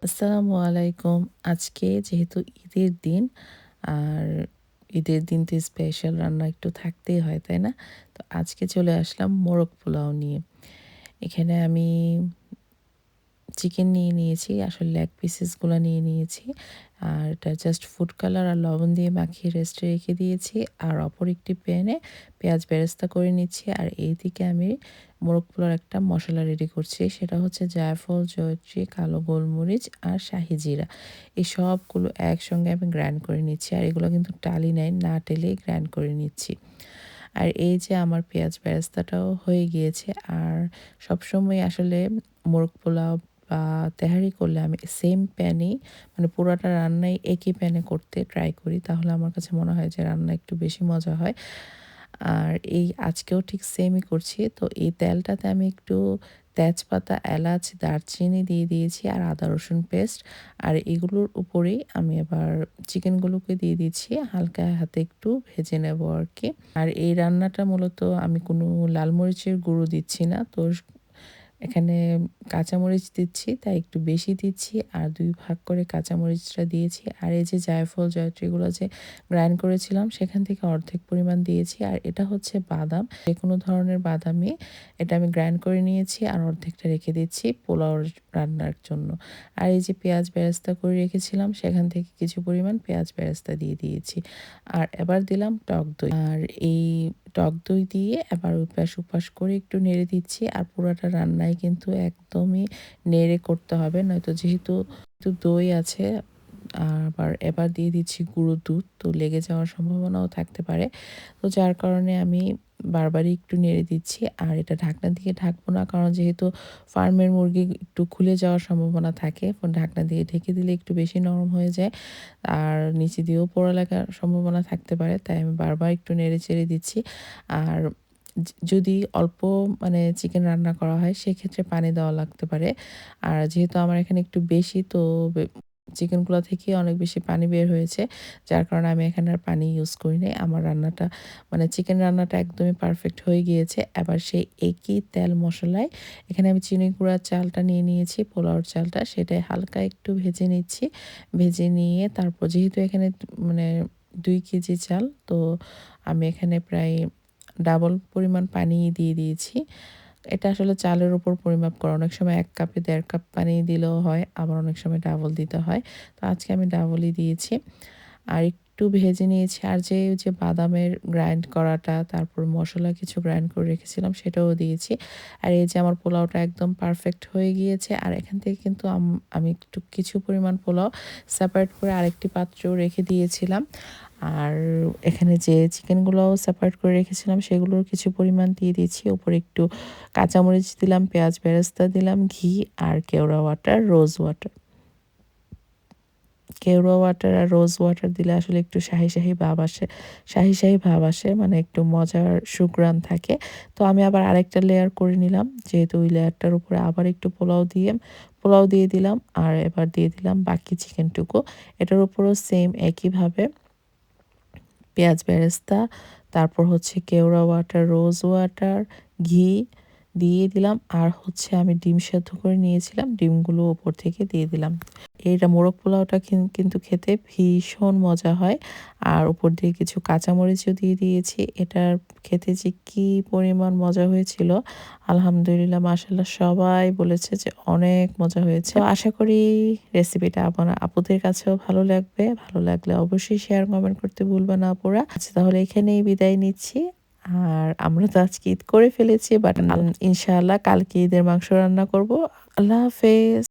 আসসালামু আলাইকুম। আজকে যেহেতু ঈদের দিন, আর ঈদের দিন তো স্পেশাল রান্না একটু থাকতেই হয়, তাই না? তো আজকে চলে আসলাম মোরগ পোলাও নিয়ে। এখানে আমি চিকেন নিয়ে নিয়েছি, আসলে লেগ পিসেসগুলো নিয়ে নিয়েছি। আর এটা জাস্ট ফুড কালার আর লবণ দিয়ে মাখিয়ে রেস্টে রেখে দিয়েছি। আর অপর একটি প্যানে পেঁয়াজ বেরেস্তা করে নিচ্ছি। আর এইদিকে আমি মোরগ পোলাওর একটা মশলা রেডি করছি। সেটা হচ্ছে জায়ফল, জয়ত্রী, কালো গোলমরিচ আর শাহি জিরা। এই সবগুলো একসঙ্গে আমি গ্রাইন্ড করে নিচ্ছি। আর এগুলো কিন্তু টালি নাই, না টেলেই গ্রাইন্ড করে নিচ্ছি। আর এই যে আমার পেঁয়াজ বেরেস্তাটাও হয়ে গিয়েছে। আর সবসময় আসলে মোরগ পোলাও বা তেহারি করলে আমি সেম প্যানেই, মানে পুরাটা রান্নাই একই প্যানে করতে ট্রাই করি। তাহলে আমার কাছে মনে হয় যে রান্না একটু বেশি মজা হয়। আর এই আজকেও ঠিক সেমই করছি। তো এই তেলটাতে আমি একটু তেজপাতা, এলাচ, দারচিনি দিয়ে দিয়েছি আর আদা রসুন পেস্ট। আর এগুলোর উপরেই আমি এবার চিকেনগুলোকে দিয়ে দিচ্ছি। হালকা হাতে একটু ভেজে নেব আরকি। আর এই রান্নাটা মূলত আমি কোনো লাল মরিচের গুঁড়ো দিচ্ছি না। তো এখানে কাঁচামরিচ দিচ্ছি, তাই একটু বেশি দিচ্ছি। আর ২ ভাগ করে কাঁচামরিচটা দিয়েছি। আর এই যে জায়ফল, জয়ত্রীগুলো যে গ্রাইন্ড করেছিলাম সেখান থেকে অর্ধেক পরিমাণ দিয়েছি। আর এটা হচ্ছে বাদাম, যেকোনো ধরনের বাদামই। এটা আমি গ্রাইন্ড করে নিয়েছি আর অর্ধেকটা রেখে দিচ্ছি পোলাও রান্নার জন্য। আর এই যে পেঁয়াজ বেরেস্তা করে রেখেছিলাম সেখান থেকে কিছু পরিমাণ পেঁয়াজ বেরেস্তা দিয়ে দিয়েছি। আর এবার দিলাম টক দই। আর এই টক দই দিয়ে এবার উপাস উপাস করে একটু নেড়ে দিচ্ছি। আর পুরাটা রান্নায় কিন্তু একদমই নেড়ে করতে হবে, নয়তো যেহেতু দই আছে। আবার এবার দিয়ে দিচ্ছি গুঁড়ো দুধ, তো লেগে যাওয়ার সম্ভাবনাও থাকতে পারে। তো যার কারণে আমি বারবারই একটু নেড়ে দিচ্ছি। আর এটা ঢাকনা দিয়ে ঢাকবো না, কারণ যেহেতু ফার্মের মুরগি একটু খুলে যাওয়ার সম্ভাবনা থাকে। ঢাকনা দিয়ে ঢেকে দিলে একটু বেশি নরম হয়ে যায়। আর নিচে দিয়েও পোড়া লাগার সম্ভাবনা থাকতে পারে। তাই আমি বারবার একটু নেড়ে চেড়ে দিচ্ছি। আর যদি অল্প মানে চিকেন রান্না করা হয় সেক্ষেত্রে পানি দেওয়া লাগতে পারে। আর যেহেতু আমার এখানে একটু বেশি, তো চিকেনগুলো থেকে অনেক বেশি পানি বের হয়েছে। যার কারণে আমি এখানে আর পানি ইউজ করি নাই। আমার রান্নাটা, মানে চিকেন রান্নাটা একদমই পারফেক্ট হয়ে গিয়েছে। এবার সেই একই তেল মশলায় এখানে আমি চিনি গুঁড়ার চালটা নিয়ে নিয়েছি, পোলাওর চালটা, সেটাই হালকা একটু ভেজে নিচ্ছি। ভেজে নিয়ে তারপর যেহেতু এখানে মানে ২ কেজি চাল, তো আমি এখানে প্রায় ডাবল পরিমাণ পানি দিয়ে দিয়েছি। এটা আসলে চালের উপর পরিমাপ করা। অনেক সময় ১ কাপে ১.৫ কাপ পানি দিলেও হয়, আবার অনেক সময় ডাবল দিতে হয়। তো আজকে আমি ডাবলই দিয়েছি। আর একটু ভেজে নিয়েছি। আর যে বাদামের গ্রাইন্ড করাটা, তারপর মসলা কিছু গ্রাইন্ড করে রেখেছিলাম সেটাও দিয়েছি। আর এই যে আমার পোলাওটা একদম পারফেক্ট হয়ে গিয়েছে। আর এখান থেকে কিন্তু আমি একটু কিছু পরিমাণ পোলাও সেপারেট করে আরেকটি পাত্রেও রেখে দিয়েছিলাম। আর এখানে যে চিকেনগুলোও সেপারেট করে রেখেছিলাম সেগুলোর কিছু পরিমাণ দিয়ে দিয়েছি। উপরে একটু কাঁচামরিচ দিলাম, পেঁয়াজ বেরেস্তা দিলাম, ঘি আর কেওড়া ওয়াটার, রোজ ওয়াটার। কেওড়া ওয়াটার আর রোজ ওয়াটার দিলে আসলে একটু শাহি, শাহি ভাব আসে। শাহি, শাহি ভাব আসে, মানে একটু মজার সুঘ্রাণ থাকে। তো আমি আবার আরেকটা লেয়ার করে নিলাম। যেহেতু ওই লেয়ারটার উপরে আবার একটু পোলাও দিয়ে দিলাম। আর এবার দিয়ে দিলাম বাকি চিকেনটুকু। এটার উপরও সেম একইভাবে পেঁয়াজ বেরেস্তা, তারপর হচ্ছে কেওড়া ওয়াটার, রোজ ওয়াটার, ঘি দিয়ে দিলাম। আর হচ্ছে আমি ডিম সেদ্ধ করে নিয়েছিলাম, ডিমগুলো ওপর থেকে দিয়ে দিলাম। এইটা মোরগ পোলাওটা কিন্তু খেতে ভীষণ মজা হয়। আর উপর দিয়ে কিছু কাঁচামরিচও দিয়ে দিয়েছি। এটার খেতে যে কী পরিমাণ মজা হয়েছিল! আলহামদুলিল্লাহ, মাশাআল্লাহ, সবাই বলেছে যে অনেক মজা হয়েছে। তো আশা করি রেসিপিটা আপুদের কাছেও ভালো লাগবে। ভালো লাগলে অবশ্যই শেয়ার, কমেন্ট করতে ভুলবেন না আপুরা। আচ্ছা, তাহলে এখানেই বিদায় নিচ্ছি। আর আমরা তো আজকে ঈদ করে ফেলেছি, বাট ইনশাআল্লাহ কালকে ঈদের মাংস রান্না করব। আল্লাহ হাফেজ।